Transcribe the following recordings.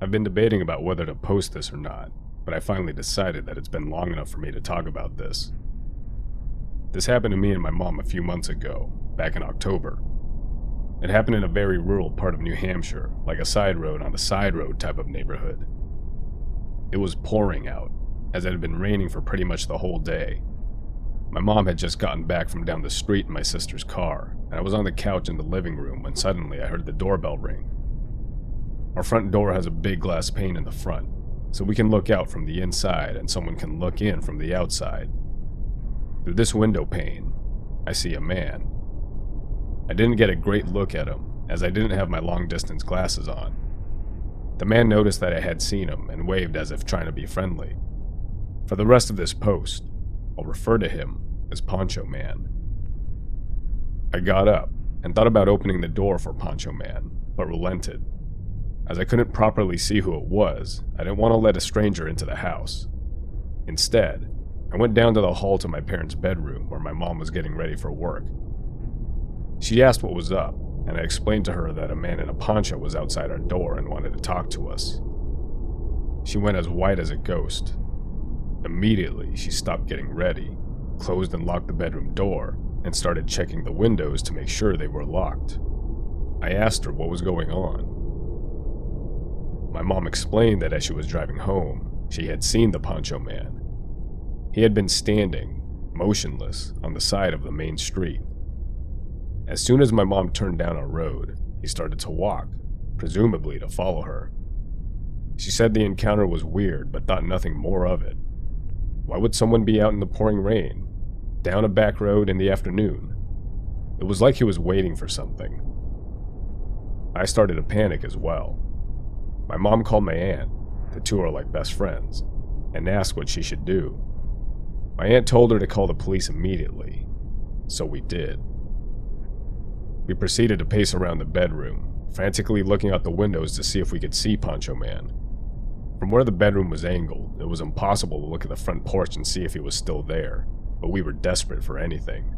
I've been debating about whether to post this or not, but I finally decided that it's been long enough for me to talk about this. This happened to me and my mom a few months ago, back in October. It happened in a very rural part of New Hampshire, like a side road on a side road type of neighborhood. It was pouring out, as it had been raining for pretty much the whole day. My mom had just gotten back from down the street in my sister's car, and I was on the couch in the living room when suddenly I heard the doorbell ring. Our front door has a big glass pane in the front, so we can look out from the inside and someone can look in from the outside. Through this window pane, I see a man. I didn't get a great look at him, as I didn't have my long-distance glasses on. The man noticed that I had seen him and waved as if trying to be friendly. For the rest of this post, I'll refer to him as Poncho Man. I got up and thought about opening the door for Poncho Man, but relented. As I couldn't properly see who it was, I didn't want to let a stranger into the house. Instead, I went down to the hall to my parents' bedroom where my mom was getting ready for work. She asked what was up, and I explained to her that a man in a poncho was outside our door and wanted to talk to us. She went as white as a ghost. Immediately, she stopped getting ready, closed and locked the bedroom door, and started checking the windows to make sure they were locked. I asked her what was going on. My mom explained that as she was driving home, she had seen the Poncho Man. He had been standing, motionless, on the side of the main street. As soon as my mom turned down our road, he started to walk, presumably to follow her. She said the encounter was weird, but thought nothing more of it. Why would someone be out in the pouring rain, down a back road in the afternoon? It was like he was waiting for something. I started to panic as well. My mom called my aunt, the two are like best friends, and asked what she should do. My aunt told her to call the police immediately, so we did. We proceeded to pace around the bedroom, frantically looking out the windows to see if we could see Poncho Man. From where the bedroom was angled, it was impossible to look at the front porch and see if he was still there, but we were desperate for anything.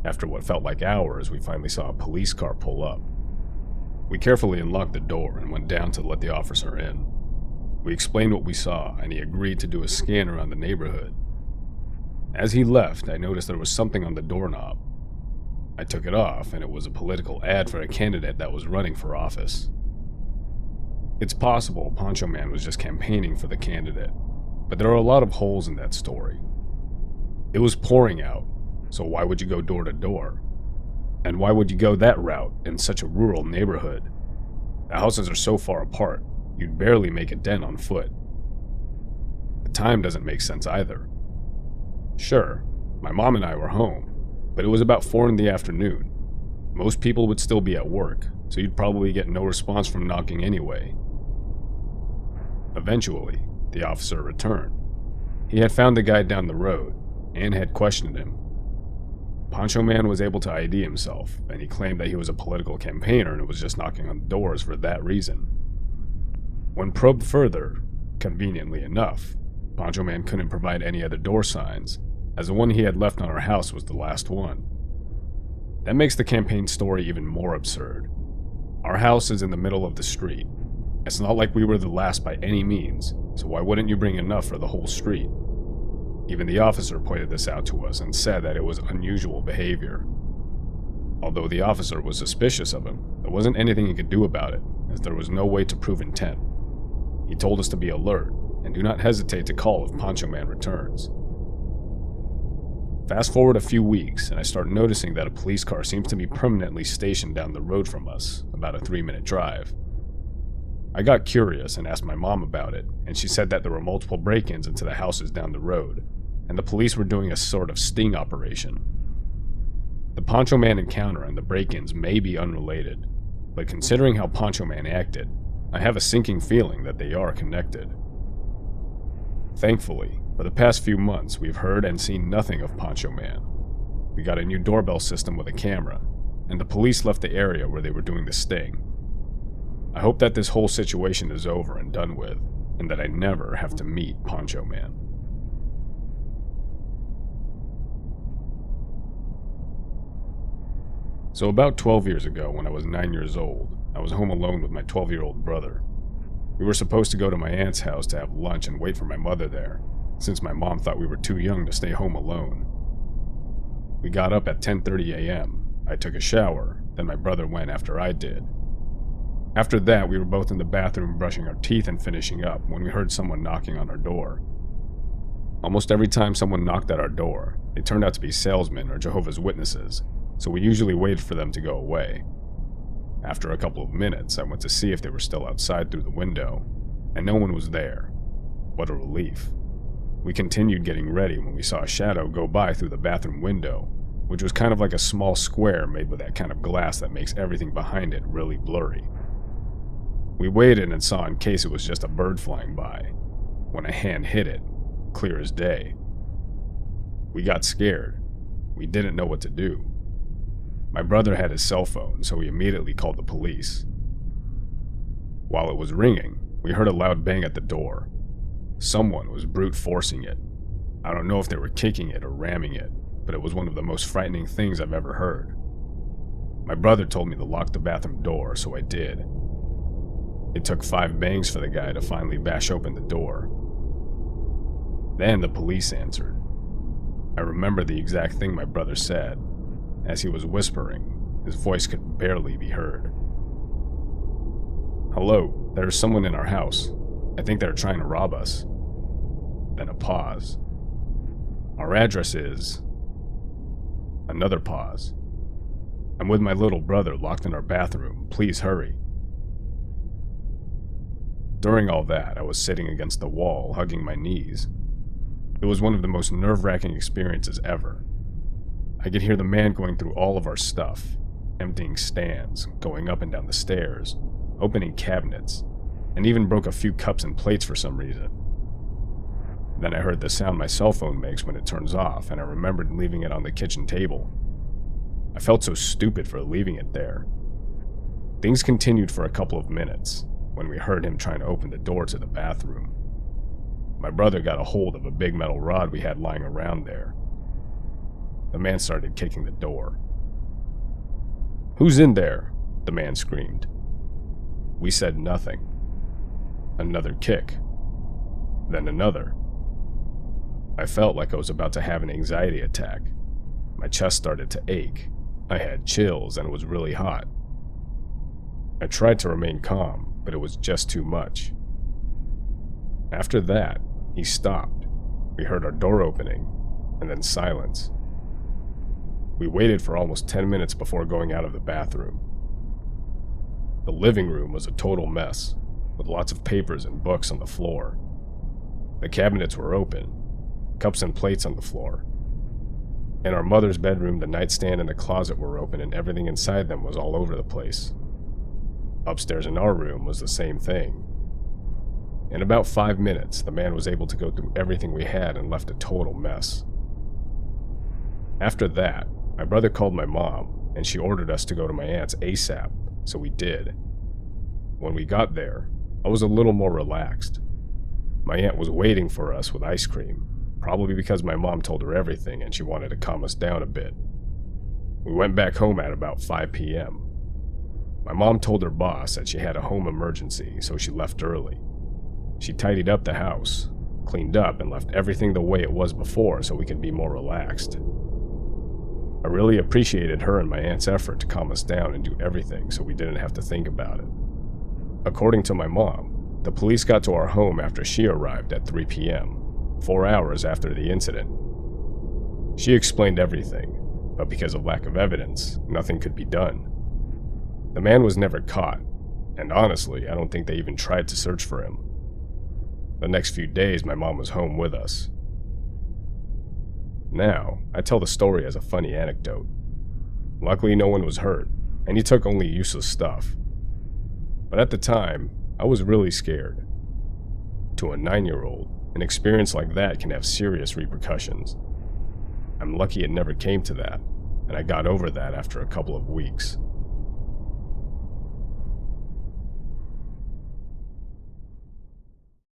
After what felt like hours, we finally saw a police car pull up. We carefully unlocked the door and went down to let the officer in. We explained what we saw, and he agreed to do a scan around the neighborhood. As he left, I noticed there was something on the doorknob. I took it off, and it was a political ad for a candidate that was running for office. It's possible Poncho Man was just campaigning for the candidate, but there are a lot of holes in that story. It was pouring out, so why would you go door to door? And why would you go that route in such a rural neighborhood? The houses are so far apart, you'd barely make a dent on foot. The time doesn't make sense either. Sure, my mom and I were home, but it was about 4 in the afternoon. Most people would still be at work, so you'd probably get no response from knocking anyway. Eventually, the officer returned. He had found the guy down the road, and had questioned him. Poncho Man was able to ID himself, and he claimed that he was a political campaigner and was just knocking on doors for that reason. When probed further, conveniently enough, Poncho Man couldn't provide any other door signs, as the one he had left on our house was the last one. That makes the campaign story even more absurd. Our house is in the middle of the street. It's not like we were the last by any means, so why wouldn't you bring enough for the whole street? Even the officer pointed this out to us and said that it was unusual behavior. Although the officer was suspicious of him, there wasn't anything he could do about it, as there was no way to prove intent. He told us to be alert, and do not hesitate to call if Poncho Man returns. Fast forward a few weeks, and I start noticing that a police car seems to be permanently stationed down the road from us, about a 3-minute drive. I got curious and asked my mom about it, and she said that there were multiple break-ins into the houses down the road, and the police were doing a sort of sting operation. The Poncho Man encounter and the break-ins may be unrelated, but considering how Poncho Man acted, I have a sinking feeling that they are connected. Thankfully, for the past few months, we've heard and seen nothing of Poncho Man. We got a new doorbell system with a camera, and the police left the area where they were doing the sting. I hope that this whole situation is over and done with, and that I never have to meet Poncho Man. So about 12 years ago, when I was 9 years old, I was home alone with my 12-year-old brother. We were supposed to go to my aunt's house to have lunch and wait for my mother there, since my mom thought we were too young to stay home alone. We got up at 10:30 a.m. I took a shower, then my brother went after I did. After that, we were both in the bathroom brushing our teeth and finishing up when we heard someone knocking on our door. Almost every time someone knocked at our door, they turned out to be salesmen or Jehovah's Witnesses, so we usually waited for them to go away. After a couple of minutes, I went to see if they were still outside through the window, and no one was there. What a relief. We continued getting ready when we saw a shadow go by through the bathroom window, which was kind of like a small square made with that kind of glass that makes everything behind it really blurry. We waited and saw in case it was just a bird flying by, when a hand hit it, clear as day. We got scared. We didn't know what to do. My brother had his cell phone, so we immediately called the police. While it was ringing, we heard a loud bang at the door. Someone was brute forcing it. I don't know if they were kicking it or ramming it, but it was one of the most frightening things I've ever heard. My brother told me to lock the bathroom door, so I did. It took 5 bangs for the guy to finally bash open the door. Then the police answered. I remember the exact thing my brother said. As he was whispering, his voice could barely be heard. "Hello, there's someone in our house. I think they're trying to rob us." Then a pause. "Our address is..." Another pause. "I'm with my little brother locked in our bathroom. Please hurry." During all that, I was sitting against the wall, hugging my knees. It was one of the most nerve-wracking experiences ever. I could hear the man going through all of our stuff, emptying stands, going up and down the stairs, opening cabinets, and even broke a few cups and plates for some reason. Then I heard the sound my cell phone makes when it turns off, and I remembered leaving it on the kitchen table. I felt so stupid for leaving it there. Things continued for a couple of minutes, when we heard him trying to open the door to the bathroom. My brother got a hold of a big metal rod we had lying around there. The man started kicking the door. "Who's in there?" the man screamed. We said nothing. Another kick. Then another. I felt like I was about to have an anxiety attack. My chest started to ache. I had chills and it was really hot. I tried to remain calm, but it was just too much. After that, he stopped. We heard our door opening, and then silence. We waited for almost 10 minutes before going out of the bathroom. The living room was a total mess, with lots of papers and books on the floor. The cabinets were open, cups and plates on the floor. In our mother's bedroom, the nightstand and the closet were open and everything inside them was all over the place. Upstairs in our room was the same thing. In about 5 minutes, the man was able to go through everything we had and left a total mess. After that, my brother called my mom, and she ordered us to go to my aunt's ASAP, so we did. When we got there, I was a little more relaxed. My aunt was waiting for us with ice cream, probably because my mom told her everything and she wanted to calm us down a bit. We went back home at about 5 p.m. My mom told her boss that she had a home emergency, so she left early. She tidied up the house, cleaned up, and left everything the way it was before so we could be more relaxed. I really appreciated her and my aunt's effort to calm us down and do everything so we didn't have to think about it. According to my mom, the police got to our home after she arrived at 3 p.m., 4 hours after the incident. She explained everything, but because of lack of evidence, nothing could be done. The man was never caught, and honestly, I don't think they even tried to search for him. The next few days, my mom was home with us. Now, I tell the story as a funny anecdote. Luckily, no one was hurt, and he took only useless stuff. But at the time, I was really scared. To a 9-year-old, an experience like that can have serious repercussions. I'm lucky it never came to that, and I got over that after a couple of weeks.